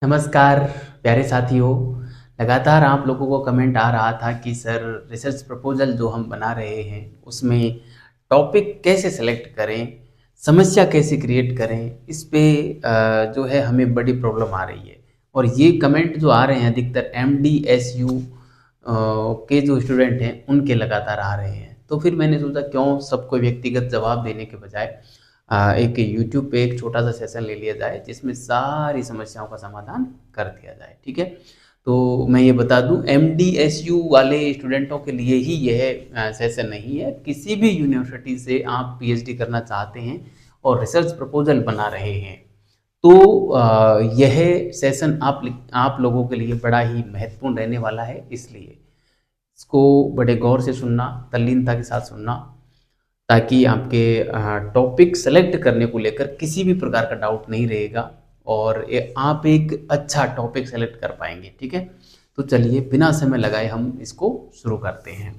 नमस्कार प्यारे साथियों। लगातार आप लोगों को कमेंट आ रहा था कि सर रिसर्च प्रपोजल जो हम बना रहे हैं उसमें टॉपिक कैसे सेलेक्ट करें, समस्या कैसे क्रिएट करें, इस पे जो है हमें बड़ी प्रॉब्लम आ रही है। और ये कमेंट जो आ रहे हैं अधिकतर MDSU के जो स्टूडेंट हैं उनके लगातार आ रहे हैं। तो फिर मैंने सोचा क्यों सबको व्यक्तिगत जवाब देने के बजाय एक यूट्यूब पे एक छोटा सा सेशन ले लिया जाए जिसमें सारी समस्याओं का समाधान कर दिया जाए। ठीक है, तो मैं ये बता दूं MDSU वाले स्टूडेंटों के लिए ही यह सेशन नहीं है। किसी भी यूनिवर्सिटी से आप PhD करना चाहते हैं और रिसर्च प्रपोजल बना रहे हैं तो यह सेशन आप लोगों के लिए बड़ा ही महत्वपूर्ण रहने वाला है। इसलिए इसको बड़े गौर से सुनना, तल्लीनता के साथ सुनना, ताकि आपके टॉपिक सेलेक्ट करने को लेकर किसी भी प्रकार का डाउट नहीं रहेगा और आप एक अच्छा टॉपिक सेलेक्ट कर पाएंगे। ठीक है, तो चलिए बिना समय लगाए हम इसको शुरू करते हैं।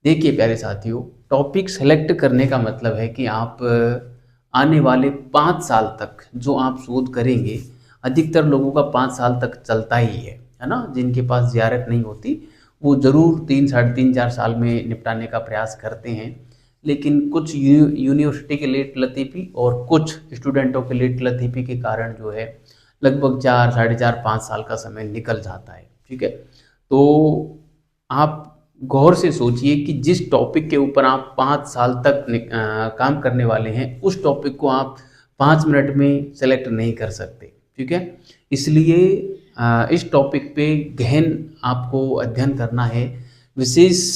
देखिए प्यारे साथियों, टॉपिक सेलेक्ट करने का मतलब है कि आप आने वाले 5 साल तक जो आप शोध करेंगे, अधिकतर लोगों का 5 साल तक चलता ही है ना। जिनके पास ज़ियारत नहीं होती वो ज़रूर 3 साढ़े 3 4 साल में निपटाने का प्रयास करते हैं। लेकिन कुछ यूनिवर्सिटी के लेट लतीफ़ी और कुछ स्टूडेंटों के लेट लतीफ़ी के कारण जो है लगभग 4 साढ़े 4 5 साल का समय निकल जाता है। ठीक है, तो आप गौर से सोचिए कि जिस टॉपिक के ऊपर आप 5 साल तक काम करने वाले हैं उस टॉपिक को आप 5 मिनट में सेलेक्ट नहीं कर सकते। ठीक है, इसलिए इस टॉपिक पे गहन आपको अध्ययन करना है, विशेष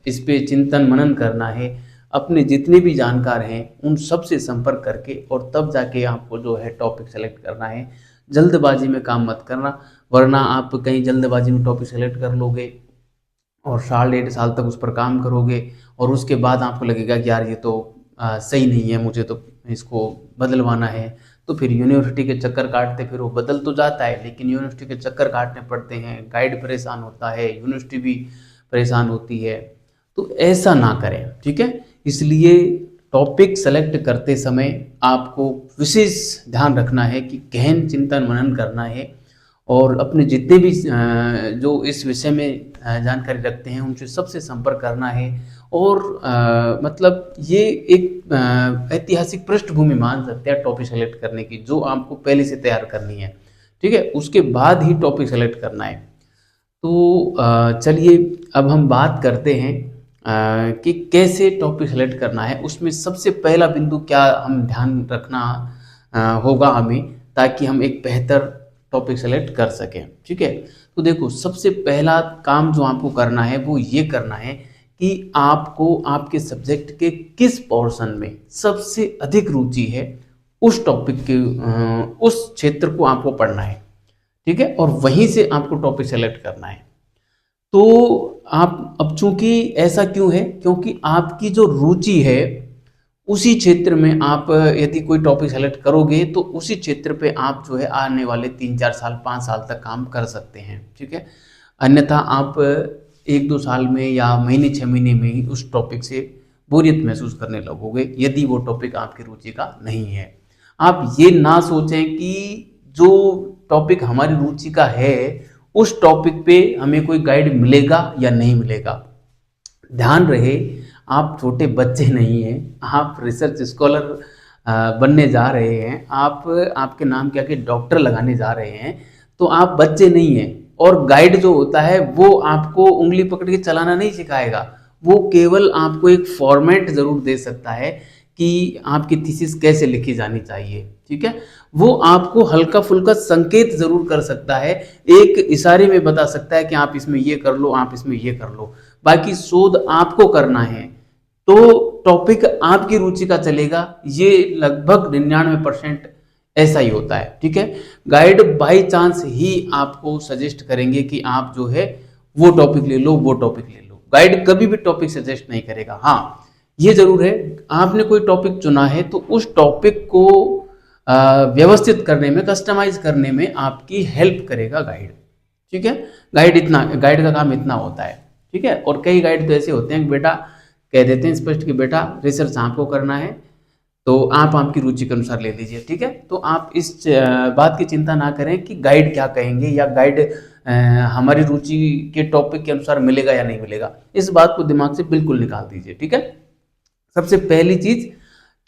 इस पे चिंतन मनन करना है, अपने जितने भी जानकार हैं उन सब से संपर्क करके और तब जाके आपको जो है टॉपिक सेलेक्ट करना है। जल्दबाजी में काम मत करना, वरना आप कहीं जल्दबाजी में टॉपिक सेलेक्ट कर लोगे और साल 1.5 साल तक उस पर काम करोगे और उसके बाद आपको लगेगा कि यार ये तो सही नहीं है, मुझे तो इसको बदलवाना है। तो फिर यूनिवर्सिटी के चक्कर काटते, फिर वो बदल तो जाता है लेकिन यूनिवर्सिटी के चक्कर काटने पड़ते हैं, गाइड परेशान होता है, यूनिवर्सिटी भी परेशान होती है। तो ऐसा ना करें। ठीक है, इसलिए टॉपिक सेलेक्ट करते समय आपको विशेष ध्यान रखना है कि गहन चिंतन मनन करना है और अपने जितने भी जो इस विषय में जानकारी रखते हैं उनसे सबसे संपर्क करना है। और मतलब ये एक ऐतिहासिक पृष्ठभूमि मान सकते हैं टॉपिक सेलेक्ट करने की, जो आपको पहले से तैयार करनी है। ठीक है, उसके बाद ही टॉपिक सेलेक्ट करना है। तो चलिए अब हम बात करते हैं कि कैसे टॉपिक सेलेक्ट करना है। उसमें सबसे पहला बिंदु क्या हम ध्यान रखना होगा हमें, ताकि हम एक बेहतर टॉपिक सेलेक्ट कर सकें। ठीक है, तो देखो सबसे पहला काम जो आपको करना है वो ये करना है कि आपको आपके सब्जेक्ट के किस पोर्शन में सबसे अधिक रुचि है, उस टॉपिक के उस क्षेत्र को आपको पढ़ना है। ठीक है, और वहीं से आपको टॉपिक सेलेक्ट करना है। तो आप अब चूंकि ऐसा क्यों है, क्योंकि आपकी जो रुचि है उसी क्षेत्र में आप यदि कोई टॉपिक सेलेक्ट करोगे तो उसी क्षेत्र पे आप जो है आने वाले 3 4 साल 5 साल तक काम कर सकते हैं। ठीक है, अन्यथा आप 1 2 साल में या महीने 6 महीने में ही उस टॉपिक से बोरियत महसूस करने लगोगे यदि वो टॉपिक आपकी रुचि का नहीं है। आप ये ना सोचें कि जो टॉपिक हमारी रुचि का है उस टॉपिक पे हमें कोई गाइड मिलेगा या नहीं मिलेगा। ध्यान रहे आप छोटे बच्चे नहीं हैं, आप रिसर्च स्कॉलर बनने जा रहे हैं, आप आपके नाम के आगे डॉक्टर लगाने जा रहे हैं। तो आप बच्चे नहीं हैं और गाइड जो होता है वो आपको उंगली पकड़ के चलाना नहीं सिखाएगा, वो केवल आपको एक फॉर्मेट जरूर दे सकता है कि आपकी थीसिस कैसे लिखी जानी चाहिए। ठीक है, वो आपको हल्का फुल्का संकेत जरूर कर सकता है, एक इशारे में बता सकता है कि आप इसमें ये कर लो, आप इसमें ये कर लो। बाकी शोध आपको करना है तो टॉपिक आपकी रुचि का चलेगा, ये लगभग 99% ऐसा ही होता है। ठीक है, गाइड बाय चांस ही आपको सजेस्ट करेंगे कि आप जो है वो टॉपिक ले लो, वो टॉपिक ले लो। गाइड कभी भी टॉपिक सजेस्ट नहीं करेगा। हाँ, ये जरूर है आपने कोई टॉपिक चुना है तो उस टॉपिक को व्यवस्थित करने में, कस्टमाइज करने में आपकी हेल्प करेगा गाइड। ठीक है, गाइड का काम इतना होता है। ठीक है, और कई गाइड तो ऐसे होते हैं कि बेटा कह देते हैं स्पष्ट कि बेटा रिसर्च आपको करना है, तो आप आपकी रुचि के अनुसार ले लीजिए, ठीक है। तो आप इस बात की चिंता ना करें कि गाइड क्या कहेंगे, या गाइड हमारी रुचि के टॉपिक के अनुसार मिलेगा या नहीं मिलेगा, इस बात को दिमाग से बिल्कुल निकाल दीजिए, ठीक है। सबसे पहली चीज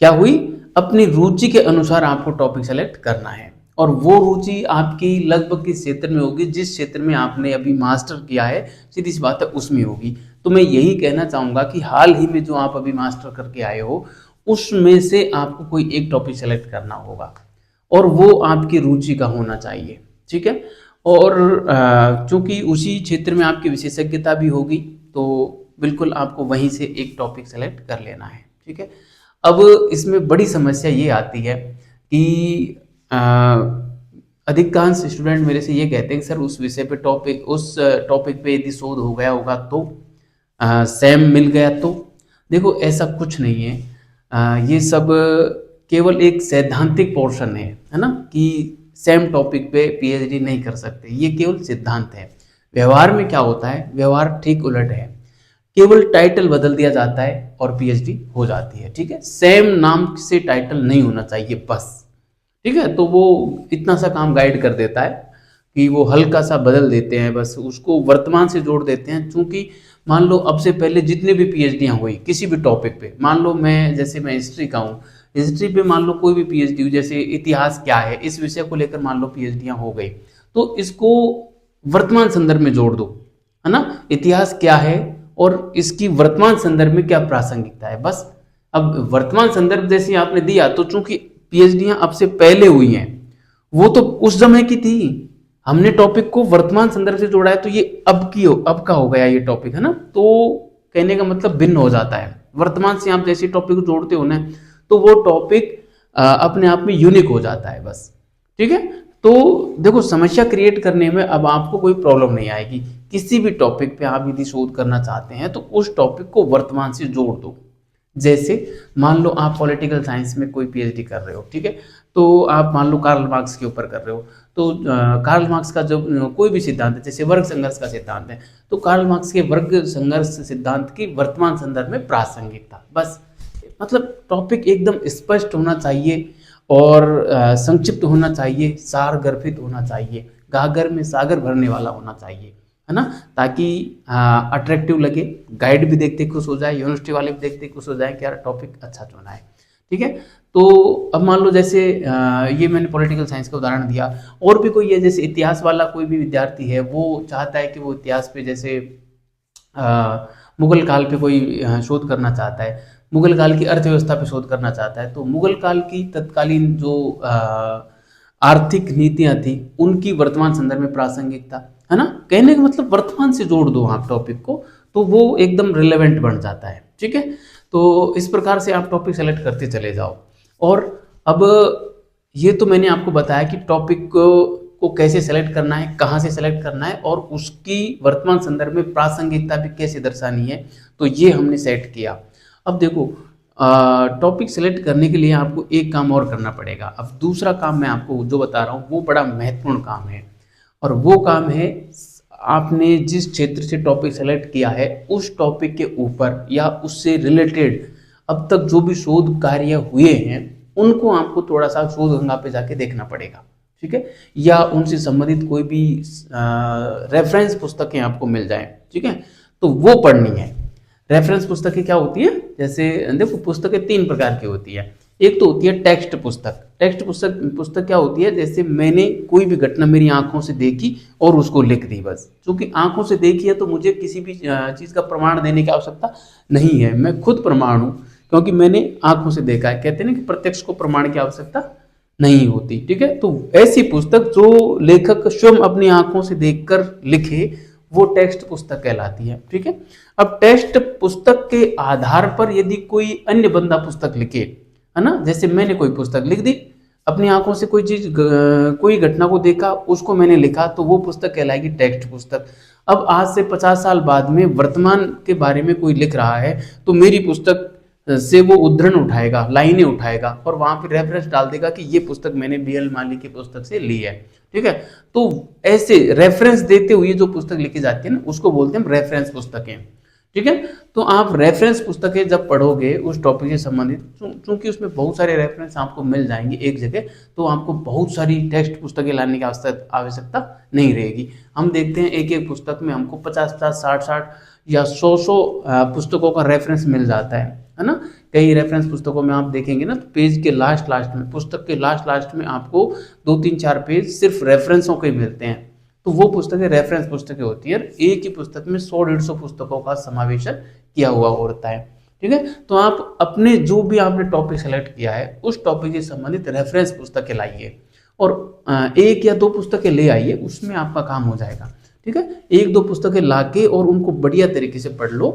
क्या हुई, अपनी रुचि के अनुसार आपको टॉपिक सेलेक्ट करना है, और वो रुचि आपकी लगभग किस क्षेत्र में होगी, जिस क्षेत्र में आपने अभी मास्टर किया है, सीधी सी बात है उसमें होगी। तो मैं यही कहना चाहूँगा कि हाल ही में जो आप अभी मास्टर करके आए हो, उसमें से आपको कोई एक टॉपिक सेलेक्ट करना होगा, और वो आपकी रुचि का होना चाहिए, ठीक है। और चूंकि उसी क्षेत्र में आपकी विशेषज्ञता भी होगी, तो बिल्कुल आपको वहीं से एक टॉपिक सेलेक्ट कर लेना है, ठीक है। अब इसमें बड़ी समस्या ये आती है कि अधिकांश स्टूडेंट मेरे से ये कहते हैं कि सर उस विषय पे टॉपिक, उस टॉपिक पे यदि शोध हो गया होगा तो, सेम मिल गया तो। देखो ऐसा कुछ नहीं है, ये सब केवल एक सैद्धांतिक पोर्शन है ना, कि सेम टॉपिक पे पीएचडी नहीं कर सकते, ये केवल सिद्धांत है। व्यवहार में क्या होता है, व्यवहार ठीक उलट है, केवल टाइटल बदल दिया जाता है और पीएचडी हो जाती है, ठीक है। सेम नाम से टाइटल नहीं होना चाहिए बस, ठीक है। तो वो इतना सा काम गाइड कर देता है कि वो हल्का सा बदल देते हैं, बस उसको वर्तमान से जोड़ देते हैं। चूंकि मान लो अब से पहले जितने भी पीएचडियाँ हुई किसी भी टॉपिक पे, मान लो मैं हिस्ट्री का हूँ, हिस्ट्री पे मान लो कोई भी पीएचडी हुई, जैसे इतिहास क्या है इस विषय को लेकर मान लो पीएचडियाँ हो गई, तो इसको वर्तमान संदर्भ में जोड़ दो, है ना। इतिहास क्या है और इसकी वर्तमान संदर्भ में क्या प्रासंगिकता है, बस। अब वर्तमान संदर्भ जैसे आपने दिया, तो चूंकि पीएचडियां अब से पहले हुई हैं, वो तो उस समय की थी, हमने टॉपिक को वर्तमान संदर्भ से जोड़ा है, तो ये अब का हो गया ये टॉपिक, है ना। तो कहने का मतलब भिन्न हो जाता है, वर्तमान से आप जैसे टॉपिक को जोड़ते हो ना, तो वो टॉपिक अपने आप में यूनिक हो जाता है, बस, ठीक है। तो देखो समस्या क्रिएट करने में अब आपको कोई प्रॉब्लम नहीं आएगी। किसी भी टॉपिक पे आप यदि शोध करना चाहते हैं तो उस टॉपिक को वर्तमान से जोड़ दो। जैसे मान लो आप पॉलिटिकल साइंस में कोई पीएचडी कर रहे हो, ठीक है, तो आप मान लो कार्ल मार्क्स के ऊपर कर रहे हो, तो कार्ल मार्क्स का जो कोई भी सिद्धांत है, जैसे वर्ग संघर्ष का सिद्धांत है, तो कार्ल मार्क्स के वर्ग संघर्ष सिद्धांत की वर्तमान संदर्भ में प्रासंगिकता, बस। मतलब टॉपिक एकदम स्पष्ट होना चाहिए और संक्षिप्त होना चाहिए, सार गर्भित होना चाहिए, गागर में सागर भरने वाला होना चाहिए, है ना, ताकि अट्रैक्टिव लगे, गाइड भी देखते खुश हो जाए, यूनिवर्सिटी वाले भी देखते खुश हो जाए कि यार टॉपिक अच्छा चुना है, ठीक है। तो अब मान लो जैसे ये मैंने पॉलिटिकल साइंस का उदाहरण दिया, और भी कोई है, जैसे इतिहास वाला कोई भी विद्यार्थी है, वो चाहता है कि वो इतिहास पे जैसे मुगल काल पे कोई शोध करना चाहता है, मुगल काल की अर्थव्यवस्था पे शोध करना चाहता है, तो मुगल काल की तत्कालीन जो आर्थिक नीतियां थी उनकी वर्तमान संदर्भ में प्रासंगिकता, है ना, कहने का मतलब वर्तमान से जोड़ दो आप टॉपिक को, तो वो एकदम रिलेवेंट बन जाता है, ठीक है। तो इस प्रकार से आप टॉपिक सेलेक्ट करते चले जाओ। और अब ये तो मैंने आपको बताया कि टॉपिक को कैसे सेलेक्ट करना है, कहाँ से सेलेक्ट करना है, और उसकी वर्तमान संदर्भ में प्रासंगिकता भी कैसे दर्शानी है, तो ये हमने सेट किया। अब देखो टॉपिक सेलेक्ट करने के लिए आपको एक काम और करना पड़ेगा। अब दूसरा काम मैं आपको जो बता रहा हूँ वो बड़ा महत्वपूर्ण काम है, और वो काम है आपने जिस क्षेत्र से टॉपिक सेलेक्ट किया है उस टॉपिक के ऊपर या उससे रिलेटेड अब तक जो भी शोध कार्य हुए हैं उनको आपको थोड़ा सा शोध गंगा पे जाके देखना पड़ेगा, ठीक है, या उनसे संबंधित कोई भी रेफरेंस पुस्तकें आपको मिल जाएं, ठीक है, तो वो पढ़नी है। रेफरेंस पुस्तकें क्या होती है, जैसे देखो पुस्तकें तीन प्रकार की होती है। एक तो होती है टेक्स्ट पुस्तक। टेक्स्ट पुस्तक क्या होती है, जैसे मैंने कोई भी घटना मेरी आंखों से देखी और उसको लिख दी, बस। क्योंकि आंखों से देखी है तो मुझे किसी भी चीज़ का प्रमाण देने की आवश्यकता नहीं है, मैं खुद प्रमाण हूँ क्योंकि मैंने आंखों से देखा है। कहते हैं ना कि प्रत्यक्ष को प्रमाण की आवश्यकता नहीं होती, ठीक है। तो ऐसी पुस्तक जो लेखक स्वयं अपनी आंखों से देखकर लिखे वो टेक्स्ट पुस्तक कहलाती है, ठीक है। अब टेक्स्ट पुस्तक के आधार पर यदि कोई अन्य बंदा पुस्तक लिखे, है ना, जैसे मैंने कोई पुस्तक लिख दी, अपनी आंखों से कोई चीज कोई घटना को देखा, उसको मैंने लिखा, तो वो पुस्तक कहलाएगी टेक्स्ट पुस्तक। अब आज से 50 साल बाद में वर्तमान के बारे में कोई लिख रहा है तो मेरी पुस्तक से वो उद्धरण उठाएगा, लाइनें उठाएगा और वहां पे रेफरेंस डाल देगा कि ये पुस्तक मैंने बीएल माली की पुस्तक से ली है, ठीक है। तो ऐसे रेफरेंस देते हुए जो पुस्तक लिखी जाती है ना उसको बोलते हैं रेफरेंस पुस्तकें, ठीक है। तो आप रेफरेंस पुस्तकें जब पढ़ोगे उस टॉपिक से संबंधित, चूंकि उसमें बहुत सारे रेफरेंस आपको मिल जाएंगे एक जगह, तो आपको बहुत सारी टेक्स्ट पुस्तकें लाने की आवश्यकता नहीं रहेगी। हम देखते हैं एक एक पुस्तक में हमको 50-50, 60-60 या 100-100 पुस्तकों का रेफरेंस मिल जाता है ना। कई रेफरेंस पुस्तकों में आप देखेंगे ना, तो पेज के लास्ट लास्ट में, पुस्तक के लास्ट लास्ट में आपको 2-3-4 पेज सिर्फ रेफरेंसों के मिलते हैं। तो वो पुस्तकें रेफरेंस पुस्तकें होती है। एक ही पुस्तक में 100-150 पुस्तकों का समावेशन किया हुआ होता है। ठीक है। तो आप अपने जो भी आपने टॉपिक सेलेक्ट किया है उस टॉपिक से संबंधित रेफरेंस पुस्तकें लाइए और 1 या 2 पुस्तकें ले आइए, उसमें आपका काम हो जाएगा। ठीक है। 1-2 पुस्तकें लाके और उनको बढ़िया तरीके से पढ़ लो।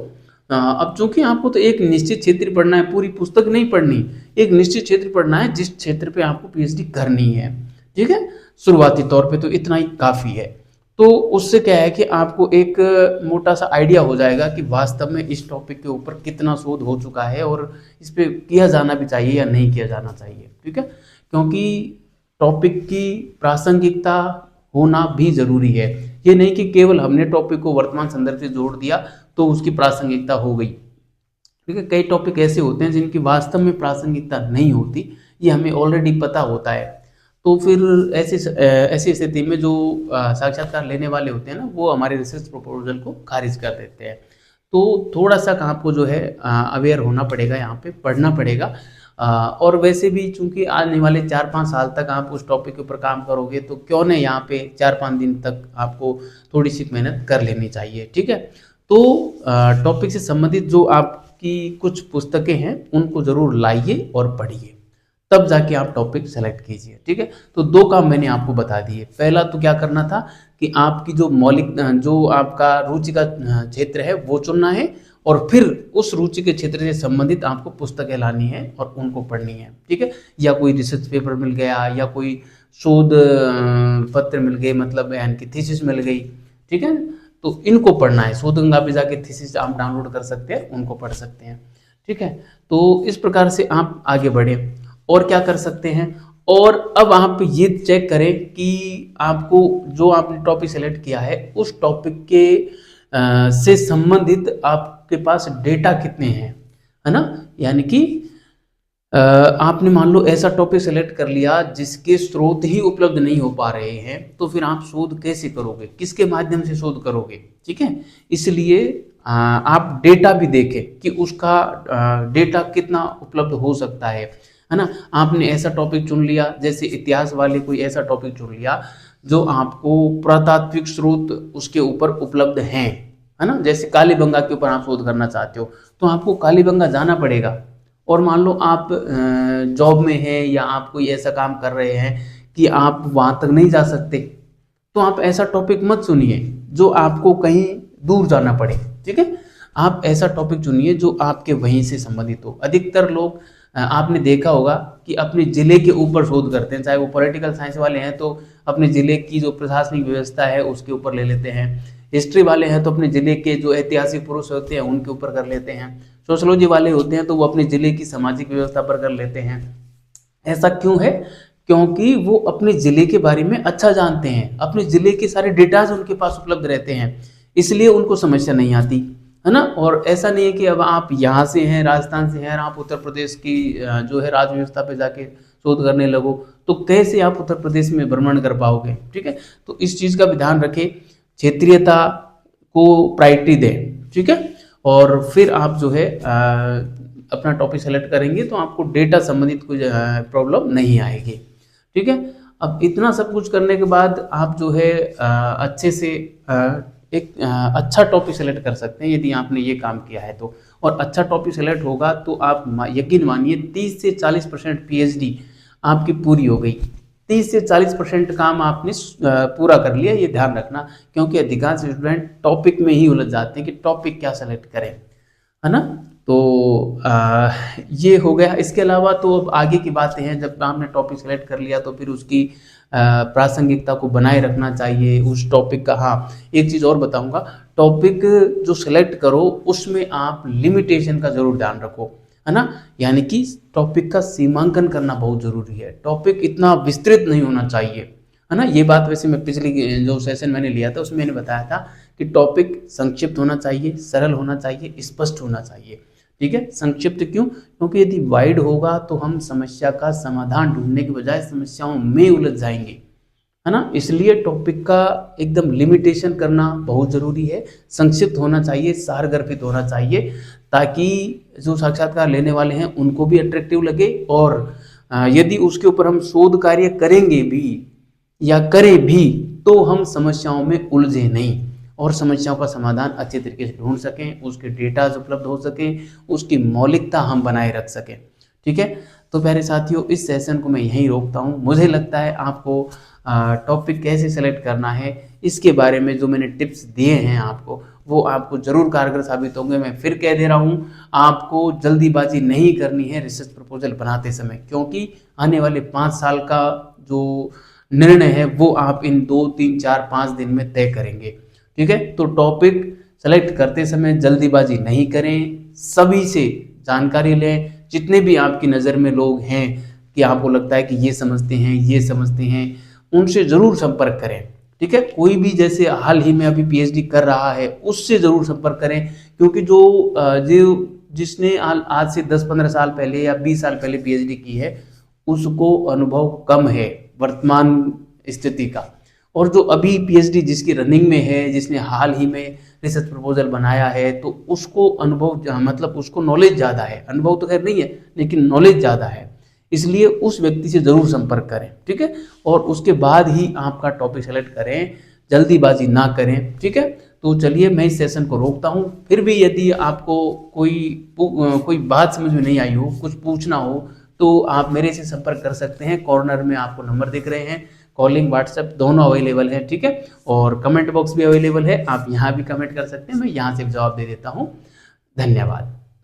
अब चूंकि आपको तो एक निश्चित क्षेत्र पढ़ना है, पूरी पुस्तक नहीं पढ़नी, एक निश्चित क्षेत्र पढ़ना है जिस क्षेत्र पे आपको पीएचडी करनी है। ठीक है। शुरुआती तौर पे तो इतना ही काफ़ी है। तो उससे क्या है कि आपको एक मोटा सा आइडिया हो जाएगा कि वास्तव में इस टॉपिक के ऊपर कितना शोध हो चुका है और इस पे किया जाना भी चाहिए या नहीं किया जाना चाहिए। ठीक है। क्योंकि टॉपिक की प्रासंगिकता होना भी ज़रूरी है। ये नहीं कि केवल हमने टॉपिक को वर्तमान संदर्भ से जोड़ दिया तो उसकी प्रासंगिकता हो गई। ठीक है। कई टॉपिक ऐसे होते हैं जिनकी वास्तव में प्रासंगिकता नहीं होती, ये हमें ऑलरेडी पता होता है। तो फिर ऐसी स्थिति में जो साक्षात्कार लेने वाले होते हैं ना, वो हमारे रिसर्च प्रपोजल को खारिज कर देते हैं। तो थोड़ा सा आपको जो है अवेयर होना पड़ेगा, यहाँ पे पढ़ना पड़ेगा। और वैसे भी चूंकि आने वाले 4-5 साल तक आप उस टॉपिक के ऊपर काम करोगे, तो क्यों नहीं यहाँ पे 4-5 दिन तक आपको थोड़ी सी मेहनत कर लेनी चाहिए। ठीक है। तो टॉपिक से संबंधित जो आपकी कुछ पुस्तकें हैं उनको ज़रूर लाइए और पढ़िए, तब जाके आप टॉपिक सेलेक्ट कीजिए। ठीक है। तो 2 काम मैंने आपको बता दिए। पहला तो क्या करना था कि आपकी जो मौलिक जो आपका रुचि का क्षेत्र है वो चुनना है, और फिर उस रुचि के क्षेत्र से संबंधित आपको पुस्तकें लानी है और उनको पढ़नी है। ठीक है। या कोई रिसर्च पेपर मिल गया या कोई शोध पत्र मिल गए, मतलब यानी कि थीसिस मिल गई। ठीक है। तो इनको पढ़ना है। शोधगंगा पे जाके थीसिस आप डाउनलोड कर सकते हैं, उनको पढ़ सकते हैं। ठीक है। तो इस प्रकार से आप आगे बढ़े। और क्या कर सकते हैं, और अब आप ये चेक करें कि आपको जो आपने टॉपिक सेलेक्ट किया है उस टॉपिक के से संबंधित आपके पास डेटा कितने हैं, है ना। यानी कि आपने मान लो ऐसा टॉपिक सेलेक्ट कर लिया जिसके स्रोत ही उपलब्ध नहीं हो पा रहे हैं, तो फिर आप शोध कैसे करोगे, किसके माध्यम से शोध करोगे। ठीक है। इसलिए आप डेटा भी देखें कि उसका डेटा कितना उपलब्ध हो सकता है ना। आपने ऐसा टॉपिक चुन लिया, जैसे इतिहास वाले कोई ऐसा टॉपिक चुन लिया जो आपको पुरातात्विक स्रोत उसके ऊपर उपलब्ध हैं, है ना। जैसे कालीबंगा के ऊपर आप शोध करना चाहते हो तो आपको कालीबंगा जाना पड़ेगा। और मान लो आप जॉब में हैं या आप कोई ऐसा काम कर रहे हैं कि आप वहाँ तक नहीं जा सकते, तो आप ऐसा टॉपिक मत सुनिए जो आपको कहीं दूर जाना पड़े। ठीक है। आप ऐसा टॉपिक चुनिए जो आपके वहीं से संबंधित हो। अधिकतर लोग आपने देखा होगा कि अपने ज़िले के ऊपर शोध करते हैं, चाहे वो पॉलिटिकल साइंस वाले हैं तो अपने ज़िले की जो प्रशासनिक व्यवस्था है उसके ऊपर ले लेते हैं, हिस्ट्री वाले हैं तो अपने ज़िले के जो ऐतिहासिक पुरुष होते हैं उनके ऊपर कर लेते हैं, सोशोलॉजी वाले होते हैं तो वो अपने ज़िले की सामाजिक व्यवस्था पर कर लेते हैं। ऐसा क्यों है? क्योंकि वो अपने ज़िले के बारे में अच्छा जानते हैं, अपने ज़िले के सारे डेटाज उनके पास उपलब्ध रहते हैं, इसलिए उनको समस्या नहीं आती, है ना। और ऐसा नहीं है कि अब आप यहाँ से हैं, राजस्थान से हैं, आप उत्तर प्रदेश की जो है राज व्यवस्था पे जाके शोध करने लगो, तो कैसे आप उत्तर प्रदेश में भ्रमण कर पाओगे। ठीक है। तो इस चीज़ का भी ध्यान रखें, क्षेत्रीयता को प्रायोरिटी दें। ठीक है। और फिर आप जो है अपना टॉपिक सेलेक्ट करेंगे तो आपको डेटा संबंधित कोई प्रॉब्लम नहीं आएगी। ठीक है। अब इतना सब कुछ करने के बाद आप जो है अच्छे से एक अच्छा टॉपिक सेलेक्ट कर सकते हैं यदि आपने ये काम किया है तो। और अच्छा टॉपिक सेलेक्ट होगा तो आप यकीन मानिए 30 से 40% पीएचडी आपकी पूरी हो गई। 30 से 40% काम आपने पूरा कर लिया, ये ध्यान रखना, क्योंकि अधिकांश स्टूडेंट टॉपिक में ही उलझ जाते हैं कि टॉपिक क्या सेलेक्ट करें, है ना। तो ये हो गया। इसके अलावा तो अब आगे की बातें हैं, जब आपने टॉपिक सेलेक्ट कर लिया तो फिर उसकी प्रासंगिकता को बनाए रखना चाहिए उस टॉपिक का। हाँ, एक चीज़ और बताऊंगा, टॉपिक जो सेलेक्ट करो उसमें आप लिमिटेशन का जरूर ध्यान रखो, है ना। यानी कि टॉपिक का सीमांकन करना बहुत ज़रूरी है। टॉपिक इतना विस्तृत नहीं होना चाहिए, है ना। ये बात वैसे मैं पिछली जो सेशन मैंने लिया था उसमें मैंने बताया था कि टॉपिक संक्षिप्त होना चाहिए, सरल होना चाहिए, स्पष्ट होना चाहिए। ठीक है, संक्षिप्त क्यों? क्योंकि यदि वाइड होगा तो हम समस्या का समाधान ढूंढने के बजाय समस्याओं में उलझ जाएंगे, है ना। इसलिए टॉपिक का एकदम लिमिटेशन करना बहुत ज़रूरी है। संक्षिप्त होना चाहिए, सारगर्भित होना चाहिए, ताकि जो साक्षात्कार लेने वाले हैं उनको भी अट्रैक्टिव लगे, और यदि उसके ऊपर हम शोध कार्य करेंगे भी या करें भी तो हम समस्याओं में उलझे नहीं और समस्याओं का समाधान अच्छे तरीके से ढूंढ सकें, उसके डेटाज उपलब्ध हो सकें, उसकी मौलिकता हम बनाए रख सकें। ठीक है, तो प्यारे साथियों, इस सेशन को मैं यहीं रोकता हूँ। मुझे लगता है आपको टॉपिक कैसे सेलेक्ट करना है इसके बारे में जो मैंने टिप्स दिए हैं आपको, वो आपको ज़रूर कारगर साबित होंगे। मैं फिर कह दे रहा हूँ, आपको जल्दीबाजी नहीं करनी है रिसर्च प्रपोजल बनाते समय, क्योंकि आने वाले 5 साल का जो निर्णय है वो आप इन 2, 3, 4, 5 दिन में तय करेंगे। ठीक है, तो टॉपिक सेलेक्ट करते समय जल्दीबाजी नहीं करें, सभी से जानकारी लें। जितने भी आपकी नज़र में लोग हैं कि आपको लगता है कि ये समझते हैं, ये समझते हैं, उनसे ज़रूर संपर्क करें। ठीक है, कोई भी जैसे हाल ही में अभी पीएचडी कर रहा है उससे ज़रूर संपर्क करें, क्योंकि जो जिसने आज से 10-15 साल पहले या 20 साल पहले पीएचडी की है उसको अनुभव कम है वर्तमान स्थिति का, और जो अभी पीएचडी जिसकी रनिंग में है, जिसने हाल ही में रिसर्च प्रपोजल बनाया है, तो उसको अनुभव मतलब उसको नॉलेज ज़्यादा है। अनुभव तो खैर नहीं है लेकिन नॉलेज ज़्यादा है, इसलिए उस व्यक्ति से ज़रूर संपर्क करें। ठीक है, और उसके बाद ही आपका टॉपिक सेलेक्ट करें, जल्दीबाजी ना करें। ठीक है, तो चलिए मैं इस सेशन को रोकता हूँ। फिर भी यदि आपको कोई बात समझ में नहीं आई हो, कुछ पूछना हो, तो आप मेरे से संपर्क कर सकते हैं। कॉर्नर में आपको नंबर दिख रहे हैं, कॉलिंग व्हाट्सएप दोनों अवेलेबल है। ठीक है, और कमेंट बॉक्स भी अवेलेबल है, आप यहाँ भी कमेंट कर सकते हैं, मैं यहाँ से जवाब दे देता हूँ। धन्यवाद।